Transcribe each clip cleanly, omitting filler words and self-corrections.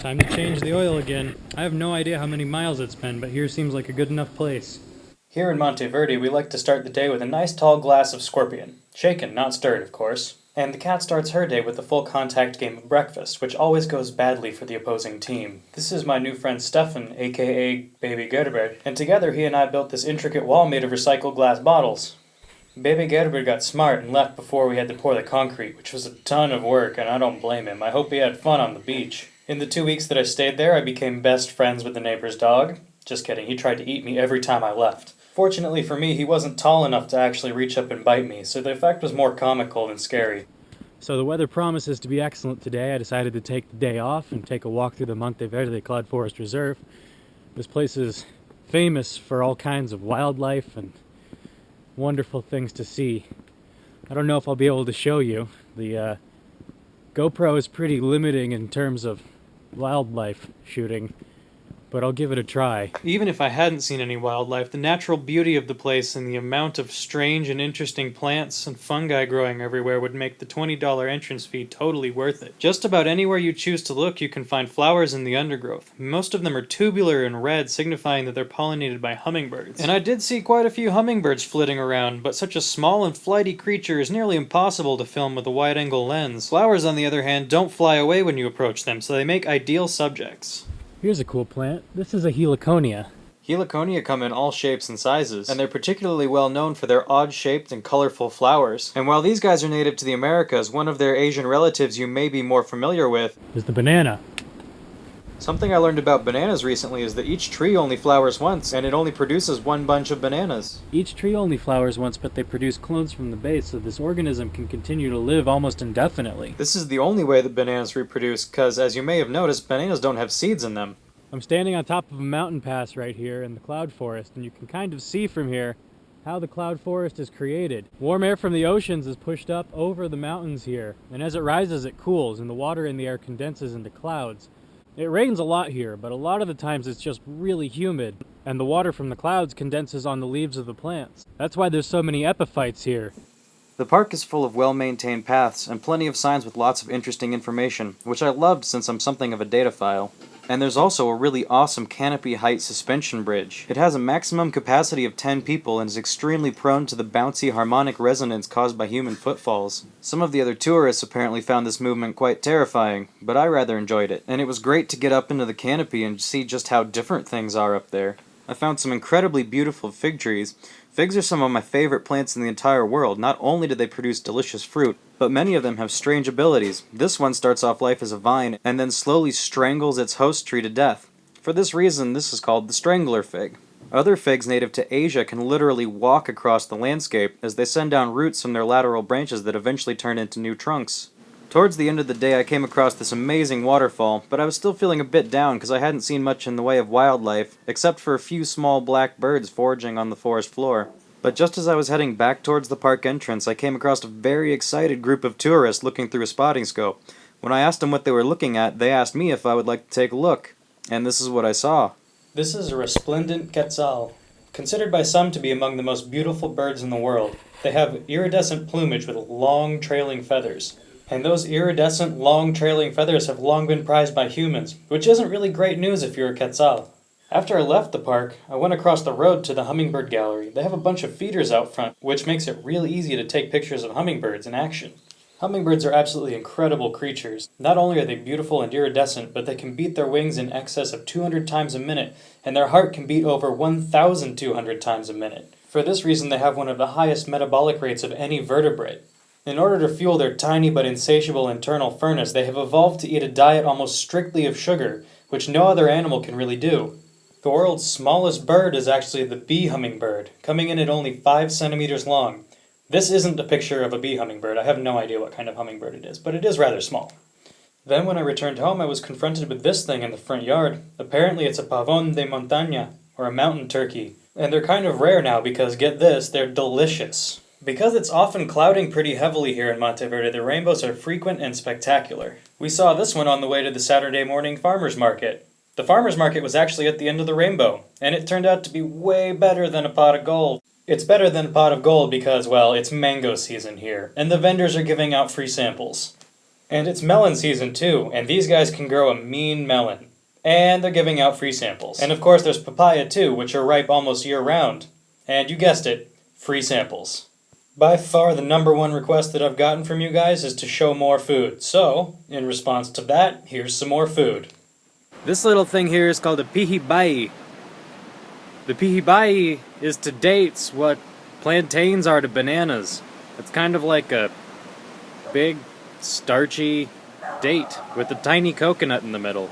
Time to change the oil again. I have no idea how many miles it's been, but here seems like a good enough place. Here in Monteverde, we like to start the day with a nice tall glass of scorpion. Shaken, not stirred, of course. And the cat starts her day with a full contact game of breakfast, which always goes badly for the opposing team. This is my new friend Stefan, aka Baby Gerber, and together he and I built this intricate wall made of recycled glass bottles. Baby Gerber got smart and left before we had to pour the concrete, which was a ton of work, and I don't blame him. I hope he had fun on the beach. In the 2 weeks that I stayed there, I became best friends with the neighbor's dog. Just kidding, he tried to eat me every time I left. Fortunately for me, he wasn't tall enough to actually reach up and bite me, so the effect was more comical than scary. So the weather promises to be excellent today. I decided to take the day off and take a walk through the Monteverde Cloud Forest Reserve. This place is famous for all kinds of wildlife and wonderful things to see. I don't know if I'll be able to show you. The GoPro is pretty limiting in terms of wildlife shooting, but I'll give it a try. Even if I hadn't seen any wildlife, the natural beauty of the place and the amount of strange and interesting plants and fungi growing everywhere would make the $20 entrance fee totally worth it. Just about anywhere you choose to look, you can find flowers in the undergrowth. Most of them are tubular and red, signifying that they're pollinated by hummingbirds. And I did see quite a few hummingbirds flitting around, but such a small and flighty creature is nearly impossible to film with a wide-angle lens. Flowers, on the other hand, don't fly away when you approach them, so they make ideal subjects. Here's a cool plant. This is a heliconia. Heliconia come in all shapes and sizes, and they're particularly well known for their odd-shaped and colorful flowers. And while these guys are native to the Americas, one of their Asian relatives you may be more familiar with is the banana. Something I learned about bananas recently is that each tree only flowers once, and it only produces one bunch of bananas. Each tree only flowers once, but they produce clones from the base, so this organism can continue to live almost indefinitely. This is the only way that bananas reproduce, because as you may have noticed, bananas don't have seeds in them. I'm standing on top of a mountain pass right here in the cloud forest, and you can kind of see from here how the cloud forest is created. Warm air from the oceans is pushed up over the mountains here, and as it rises it cools, and the water in the air condenses into clouds. It rains a lot here, but a lot of the times it's just really humid, and the water from the clouds condenses on the leaves of the plants. That's why there's so many epiphytes here. The park is full of well-maintained paths and plenty of signs with lots of interesting information, which I loved since I'm something of a dataphile. And there's also a really awesome canopy height suspension bridge. It has a maximum capacity of 10 people and is extremely prone to the bouncy harmonic resonance caused by human footfalls. Some of the other tourists apparently found this movement quite terrifying, but I rather enjoyed it. And it was great to get up into the canopy and see just how different things are up there. I found some incredibly beautiful fig trees. Figs are some of my favorite plants in the entire world. Not only do they produce delicious fruit, but many of them have strange abilities. This one starts off life as a vine, and then slowly strangles its host tree to death. For this reason, this is called the strangler fig. Other figs native to Asia can literally walk across the landscape, as they send down roots from their lateral branches that eventually turn into new trunks. Towards the end of the day, I came across this amazing waterfall, but I was still feeling a bit down because I hadn't seen much in the way of wildlife, except for a few small black birds foraging on the forest floor. But just as I was heading back towards the park entrance, I came across a very excited group of tourists looking through a spotting scope. When I asked them what they were looking at, they asked me if I would like to take a look. And this is what I saw. This is a resplendent quetzal, considered by some to be among the most beautiful birds in the world. They have iridescent plumage with long trailing feathers. And those iridescent, long trailing feathers have long been prized by humans, which isn't really great news if you're a quetzal. After I left the park, I went across the road to the Hummingbird Gallery. They have a bunch of feeders out front, which makes it really easy to take pictures of hummingbirds in action. Hummingbirds are absolutely incredible creatures. Not only are they beautiful and iridescent, but they can beat their wings in excess of 200 times a minute, and their heart can beat over 1,200 times a minute. For this reason, they have one of the highest metabolic rates of any vertebrate. In order to fuel their tiny but insatiable internal furnace, they have evolved to eat a diet almost strictly of sugar, which no other animal can really do. The world's smallest bird is actually the bee hummingbird, coming in at only 5 centimeters long. This isn't a picture of a bee hummingbird. I have no idea what kind of hummingbird it is, but it is rather small. Then when I returned home, I was confronted with this thing in the front yard. Apparently it's a pavon de montaña, or a mountain turkey. And they're kind of rare now because, get this, they're delicious. Because it's often clouding pretty heavily here in Monteverde, the rainbows are frequent and spectacular. We saw this one on the way to the Saturday morning farmer's market. The farmer's market was actually at the end of the rainbow, and it turned out to be way better than a pot of gold. It's better than a pot of gold because, well, it's mango season here, and the vendors are giving out free samples. And it's melon season too, and these guys can grow a mean melon. And they're giving out free samples. And of course there's papaya too, which are ripe almost year round. And you guessed it, free samples. By far the #1 request that I've gotten from you guys is to show more food. So, in response to that, here's some more food. This little thing here is called a pihibai. The pihibai is to dates what plantains are to bananas. It's kind of like a big, starchy date with a tiny coconut in the middle.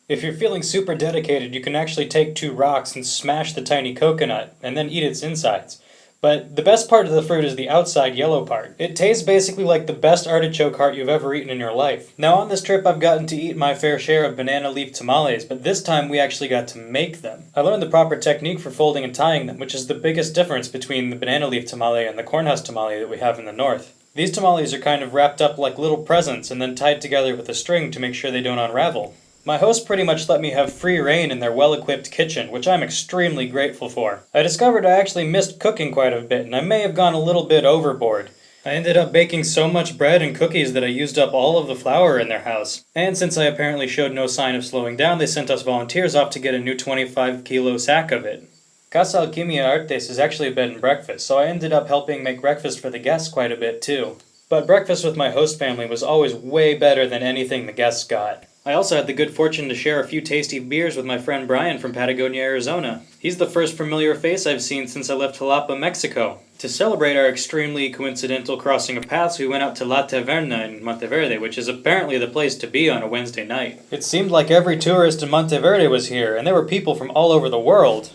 If you're feeling super dedicated, you can actually take 2 rocks and smash the tiny coconut, and then eat its insides. But the best part of the fruit is the outside yellow part. It tastes basically like the best artichoke heart you've ever eaten in your life. Now on this trip I've gotten to eat my fair share of banana leaf tamales, but this time we actually got to make them. I learned the proper technique for folding and tying them, which is the biggest difference between the banana leaf tamale and the cornhusk tamale that we have in the north. These tamales are kind of wrapped up like little presents and then tied together with a string to make sure they don't unravel. My host pretty much let me have free reign in their well-equipped kitchen, which I'm extremely grateful for. I discovered I actually missed cooking quite a bit, and I may have gone a little bit overboard. I ended up baking so much bread and cookies that I used up all of the flour in their house. And since I apparently showed no sign of slowing down, they sent us volunteers off to get a new 25-kilo sack of it. Casa Alquimia Artes is actually a bed and breakfast, so I ended up helping make breakfast for the guests quite a bit too. But breakfast with my host family was always way better than anything the guests got. I also had the good fortune to share a few tasty beers with my friend Brian from Patagonia, Arizona. He's the first familiar face I've seen since I left Jalapa, Mexico. To celebrate our extremely coincidental crossing of paths, we went out to La Taverna in Monteverde, which is apparently the place to be on a Wednesday night. It seemed like every tourist in Monteverde was here, and there were people from all over the world.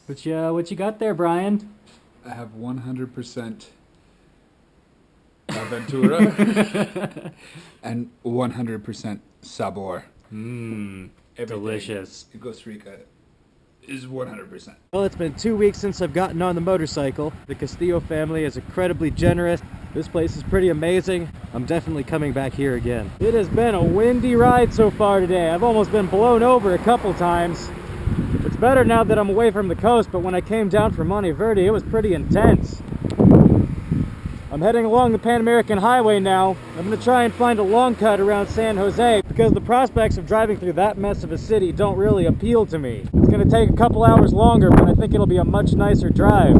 What you got there, Brian? I have 100% Aventura and 100% Sabor. Mmm, Everything delicious. in Costa Rica is 100%. Well, it's been 2 weeks since I've gotten on the motorcycle. The Castillo family is incredibly generous. This place is pretty amazing. I'm definitely coming back here again. It has been a windy ride so far today. I've almost been blown over a couple times. It's better now that I'm away from the coast, but when I came down from Monteverde, it was pretty intense. I'm heading along the Pan American Highway now. I'm going to try and find a long cut around San Jose because the prospects of driving through that mess of a city don't really appeal to me. It's going to take a couple hours longer, but I think it'll be a much nicer drive.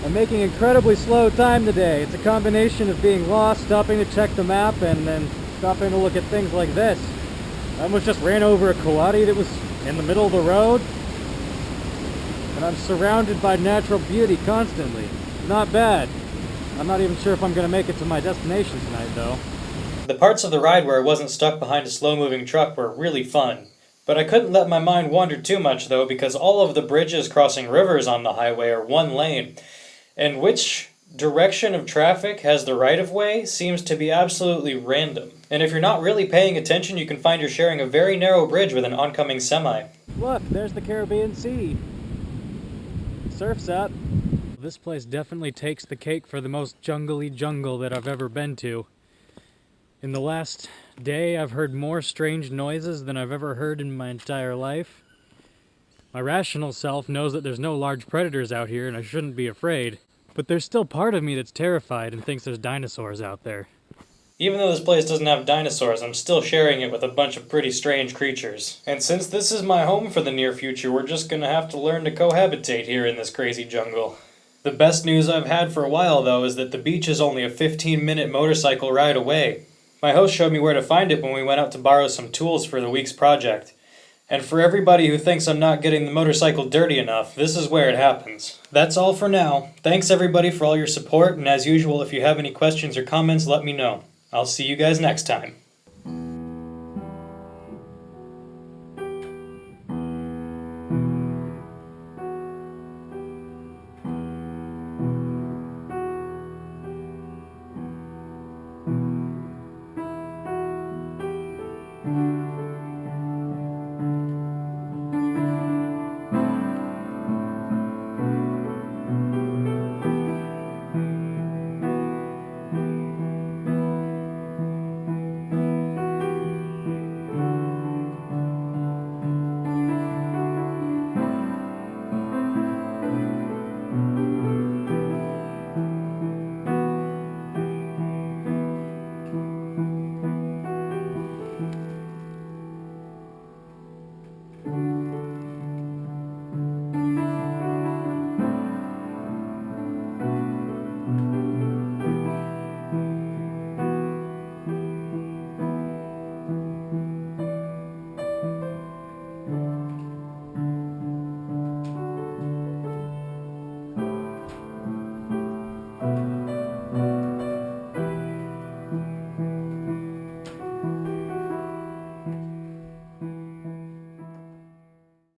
I'm making incredibly slow time today. It's a combination of being lost, stopping to check the map, and then stopping to look at things like this. I almost just ran over a coati that was in the middle of the road, and I'm surrounded by natural beauty constantly. Not bad. I'm not even sure if I'm going to make it to my destination tonight, though. The parts of the ride where I wasn't stuck behind a slow-moving truck were really fun. But I couldn't let my mind wander too much, though, because all of the bridges crossing rivers on the highway are one lane. And which direction of traffic has the right-of-way seems to be absolutely random. And if you're not really paying attention, you can find you're sharing a very narrow bridge with an oncoming semi. Look, there's the Caribbean Sea. Surf's up. This place definitely takes the cake for the most jungly jungle that I've ever been to. In the last day, I've heard more strange noises than I've ever heard in my entire life. My rational self knows that there's no large predators out here and I shouldn't be afraid, but there's still part of me that's terrified and thinks there's dinosaurs out there. Even though this place doesn't have dinosaurs, I'm still sharing it with a bunch of pretty strange creatures. And since this is my home for the near future, we're just gonna have to learn to cohabitate here in this crazy jungle. The best news I've had for a while, though, is that the beach is only a 15-minute motorcycle ride away. My host showed me where to find it when we went out to borrow some tools for the week's project. And for everybody who thinks I'm not getting the motorcycle dirty enough, this is where it happens. That's all for now. Thanks everybody for all your support, and as usual, if you have any questions or comments, let me know. I'll see you guys next time.